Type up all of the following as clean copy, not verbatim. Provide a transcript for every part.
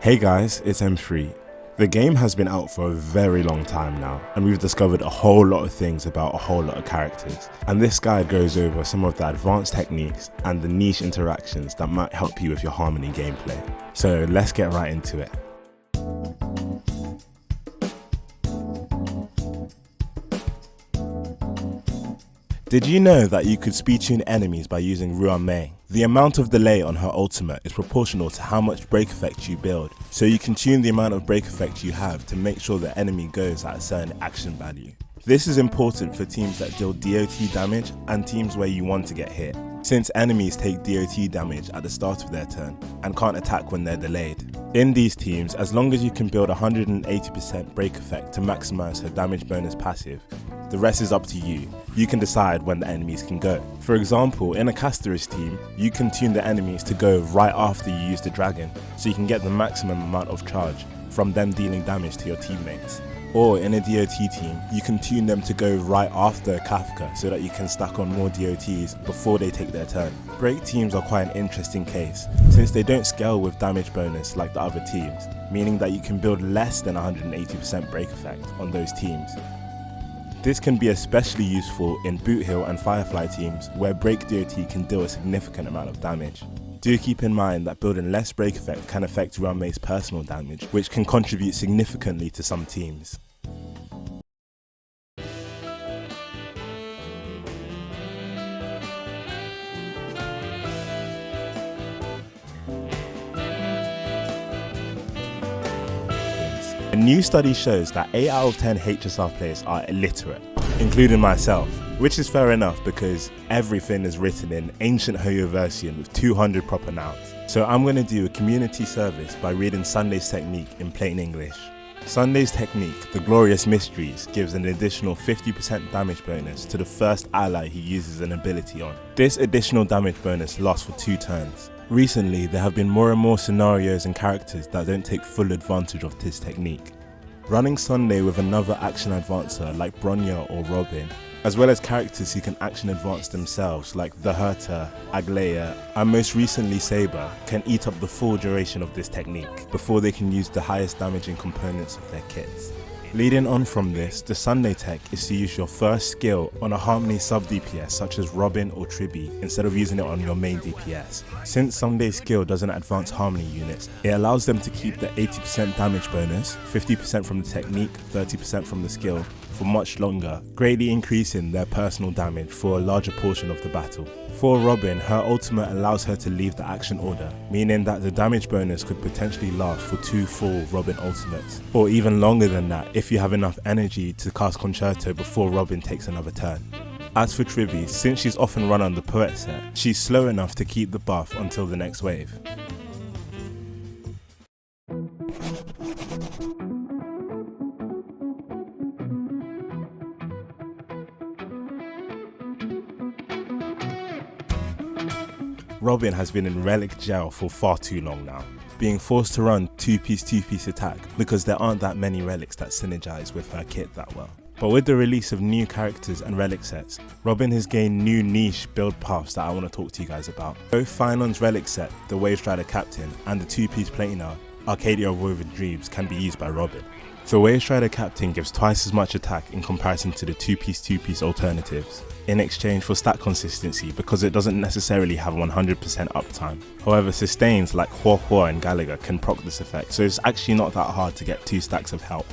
Hey guys, it's M3. The game has been out for a very long time now, and we've discovered a whole lot of things about a whole lot of characters. And this guide goes over some of the advanced techniques and the niche interactions that might help you with your Harmony gameplay. So let's get right into it. Did you know that you could speed tune enemies by using Ruan Mei? The amount of delay on her ultimate is proportional to how much break effect you build, so you can tune the amount of break effect you have to make sure the enemy goes at a certain action value. This is important for teams that deal DOT damage and teams where you want to get hit, since enemies take DOT damage at the start of their turn and can't attack when they're delayed. In these teams, as long as you can build 180% break effect to maximize her damage bonus passive, the rest is up to you. You can decide when the enemies can go. For example, in a casterist team, you can tune the enemies to go right after you use the dragon, so you can get the maximum amount of charge from them dealing damage to your teammates. Or in a DOT team, you can tune them to go right after Kafka so that you can stack on more DOTs before they take their turn. Break teams are quite an interesting case, since they don't scale with damage bonus like the other teams, meaning that you can build less than 180% break effect on those teams. This can be especially useful in Boot Hill and Firefly teams where break DOT can deal a significant amount of damage. Do keep in mind that building less break effect can affect Ruan Mei's personal damage, which can contribute significantly to some teams. A new study shows that 8 out of 10 HSR players are illiterate, including myself, which is fair enough because everything is written in ancient Hoyoversian with 200 proper nouns. So I'm going to do a community service by reading Sunday's technique in plain English. Sunday's technique, the Glorious Mysteries, gives an additional 50% damage bonus to the first ally he uses an ability on. This additional damage bonus lasts for 2 turns. Recently, there have been more and more scenarios and characters that don't take full advantage of this technique. Running Sunday with another action advancer like Bronya or Robin, as well as characters who can action advance themselves like the Herta, Aglaia, and most recently Saber, can eat up the full duration of this technique before they can use the highest damaging components of their kits. Leading on from this, the Sunday tech is to use your first skill on a Harmony sub DPS such as Robin or Tribbie instead of using it on your main DPS. Since Sunday's skill doesn't advance Harmony units, it allows them to keep the 80% damage bonus, 50% from the technique, 30% from the skill, for much longer, greatly increasing their personal damage for a larger portion of the battle. For Robin, her ultimate allows her to leave the action order, meaning that the damage bonus could potentially last for 2 full Robin ultimates, or even longer than that if you have enough energy to cast Concerto before Robin takes another turn. As for Tribbie, since she's often run on the Poet set, she's slow enough to keep the buff until the next wave. Robin has been in relic jail for far too long now, being forced to run 2-piece attack because there aren't that many relics that synergize with her kit that well. But with the release of new characters and relic sets, Robin has gained new niche build paths that I want to talk to you guys about. Both Finon's relic set, the Wave Strider Captain, and the 2-piece Planar, Arcadia of Woven Dreams, can be used by Robin. The Wave Strider Captain gives twice as much attack in comparison to the 2-piece alternatives, in exchange for stat consistency because it doesn't necessarily have 100% uptime. However, sustains like Hua and Gallagher can proc this effect, so it's actually not that hard to get 2 stacks of help.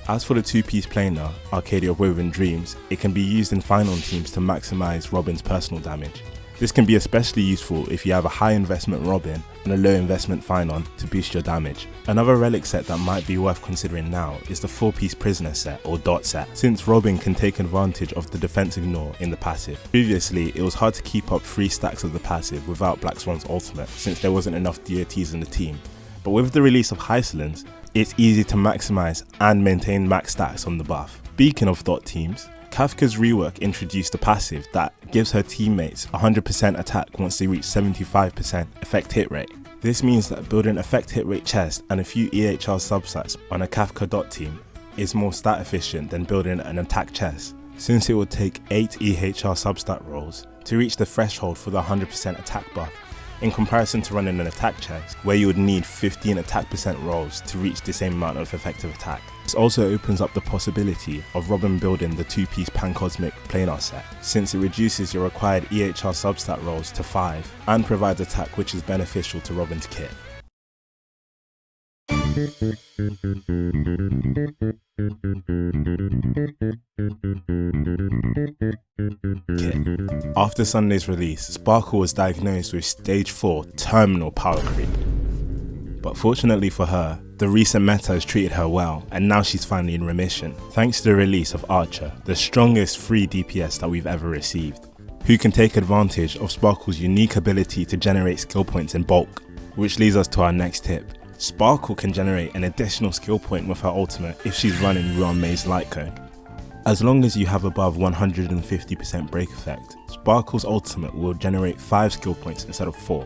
As for the 2-piece Planar, Arcadia of Woven Dreams, it can be used in Finon teams to maximize Robin's personal damage. This can be especially useful if you have a high investment Robin and a low investment Finon to boost your damage. Another relic set that might be worth considering now is the 4-piece Prisoner set or Dot set, since Robin can take advantage of the defense ignore in the passive. Previously, it was hard to keep up 3 stacks of the passive without Black Swan's ultimate since there wasn't enough DOTs in the team, but with the release of Hysolence, it's easy to maximize and maintain max stacks on the buff. Speaking of Dot teams, Kafka's rework introduced a passive that gives her teammates 100% attack once they reach 75% effect hit rate. This means that building effect hit rate chest and a few EHR subsets on a Kafka Dot team is more stat efficient than building an attack chest, since it would take 8 EHR substat rolls to reach the threshold for the 100% attack buff. in comparison to running an attack chest, where you would need 15 attack percent rolls to reach the same amount of effective attack. This also opens up the possibility of Robin building the 2-piece Pancosmic planar set, since it reduces your required EHR substat rolls to 5 and provides attack which is beneficial to Robin's kit. After Sunday's release, Sparkle was diagnosed with stage 4 terminal power creep. But fortunately for her, the recent meta has treated her well, and now she's finally in remission, thanks to the release of Archer, the strongest free DPS that we've ever received, who can take advantage of Sparkle's unique ability to generate skill points in bulk, which leads us to our next tip. Sparkle can generate an additional skill point with her ultimate if she's running Ruan Mei's Light Cone. As long as you have above 150% break effect, Sparkle's ultimate will generate 5 skill points instead of 4.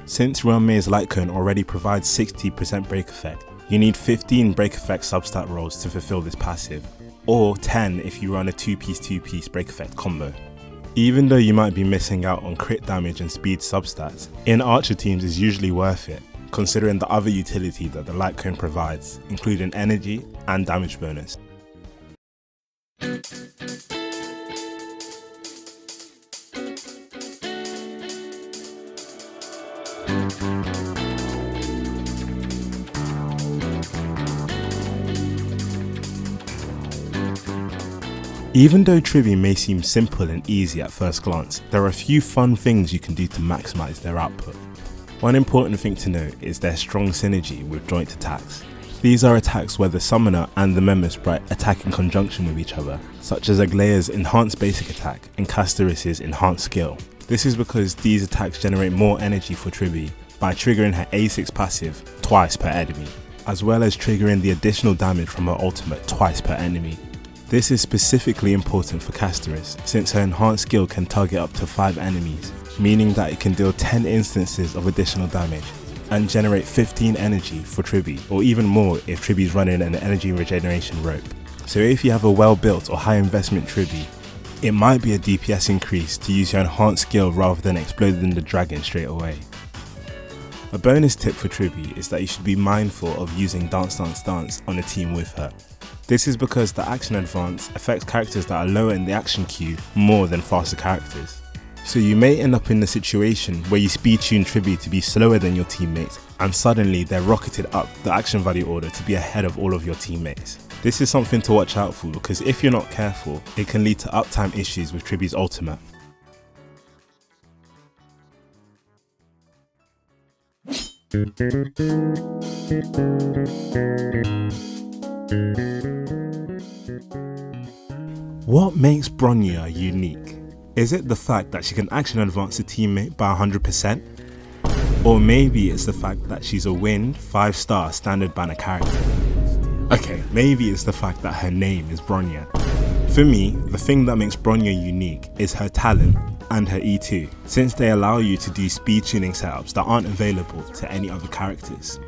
Since Ruan Mei's Light Cone already provides 60% break effect, you need 15 break effect substat rolls to fulfill this passive, or 10 if you run a 2-piece break effect combo. Even though you might be missing out on crit damage and speed substats, in Archer teams is usually worth it, considering the other utility that the Light Cone provides, including energy and damage bonus. Even though Tribbie may seem simple and easy at first glance, there are a few fun things you can do to maximize their output. One important thing to note is their strong synergy with joint attacks. These are attacks where the summoner and the member sprite attack in conjunction with each other, such as Aglaea's enhanced basic attack and Castoris' enhanced skill. This is because these attacks generate more energy for Tribbie by triggering her A6 passive twice per enemy, as well as triggering the additional damage from her ultimate twice per enemy. This is specifically important for Castoris, since her enhanced skill can target up to 5 enemies, meaning that it can deal 10 instances of additional damage, and generate 15 energy for Tribbie, or even more if Tribbie's running an energy regeneration rope. So if you have a well built or high investment Tribbie, it might be a DPS increase to use your enhanced skill rather than exploding the dragon straight away. A bonus tip for Tribbie is that you should be mindful of using Dance Dance Dance on a team with her. This is because the action advance affects characters that are lower in the action queue more than faster characters. So you may end up in the situation where you speed tune Tribbie to be slower than your teammates, and suddenly they're rocketed up the action value order to be ahead of all of your teammates. This is something to watch out for, because if you're not careful, it can lead to uptime issues with Tribbie's ultimate. What makes Bronya unique? Is it the fact that she can action advance a teammate by 100%? Or maybe it's the fact that she's a win 5-star standard banner character? Okay, maybe it's the fact that her name is Bronya. For me, the thing that makes Bronya unique is her talent and her E2, since they allow you to do speed tuning setups that aren't available to any other characters.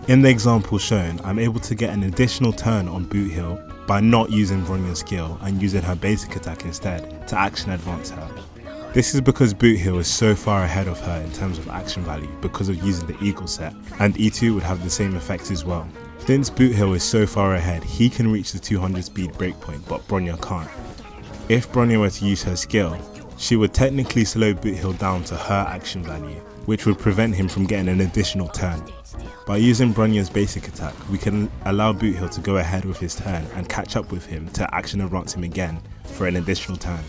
In the example shown, I'm able to get an additional turn on Boot Hill by not using Bronya's skill and using her basic attack instead to action advance her. This is because Boot Hill is so far ahead of her in terms of action value because of using the Eagle set, and E2 would have the same effect as well. Since Boot Hill is so far ahead, he can reach the 200 speed breakpoint, but Bronya can't. If Bronya were to use her skill, she would technically slow Boot Hill down to her action value, which would prevent him from getting an additional turn. By using Bronya's basic attack, we can allow Boot Hill to go ahead with his turn and catch up with him to action advance him again for an additional turn.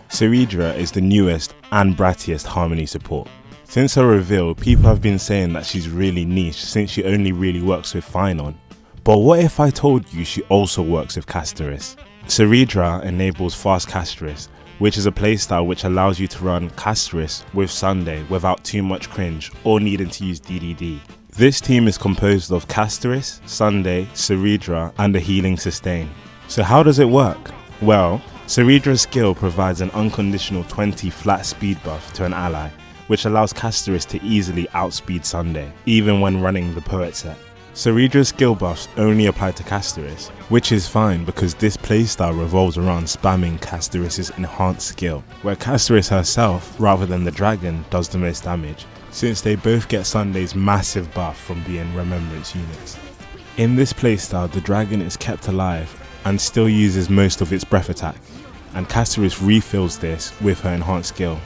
Cerydra is the newest and brattiest Harmony support. Since her reveal, people have been saying that she's really niche since she only really works with Finon. But what if I told you she also works with Castoris? Cerydra enables fast Castoris, which is a playstyle which allows you to run Castoris with Sunday without too much cringe or needing to use DDD. This team is composed of Castoris, Sunday, Cerydra and a healing sustain. So how does it work? Well, Cerydra's skill provides an unconditional 20 flat speed buff to an ally, which allows Castoris to easily outspeed Sunday, even when running the Poet set. Cerydra's skill buffs only apply to Castoris, which is fine because this playstyle revolves around spamming Castoris' enhanced skill, where Castoris herself, rather than the dragon, does the most damage, since they both get Sunday's massive buff from being remembrance units. In this playstyle, the dragon is kept alive and still uses most of its breath attack, and Castoris refills this with her enhanced skill.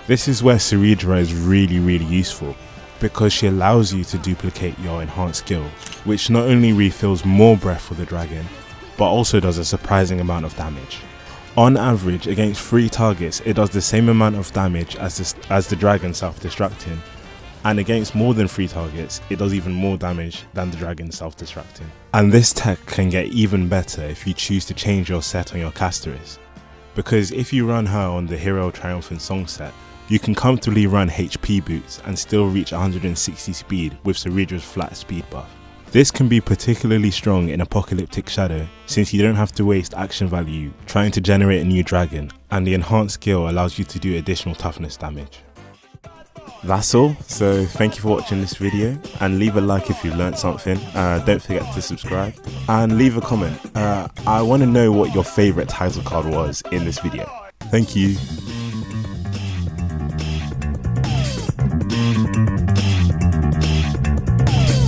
This is where Cerydra is really useful, because she allows you to duplicate your enhanced skill, which not only refills more breath for the dragon, but also does a surprising amount of damage. On average, against 3 targets, it does the same amount of damage as the dragon self-destructing, and against more than 3 targets, it does even more damage than the dragon self-destructing. And this tech can get even better if you choose to change your set on your Castoris, because if you run her on the Hero Triumphant Song set, you can comfortably run HP boots and still reach 160 speed with Cerydra's flat speed buff. This can be particularly strong in Apocalyptic Shadow, since you don't have to waste action value trying to generate a new dragon, and the enhanced skill allows you to do additional toughness damage. That's all, so thank you for watching this video, and leave a like if you learnt something. Don't forget to subscribe and leave a comment. I want to know what your favourite title card was in this video. Thank you.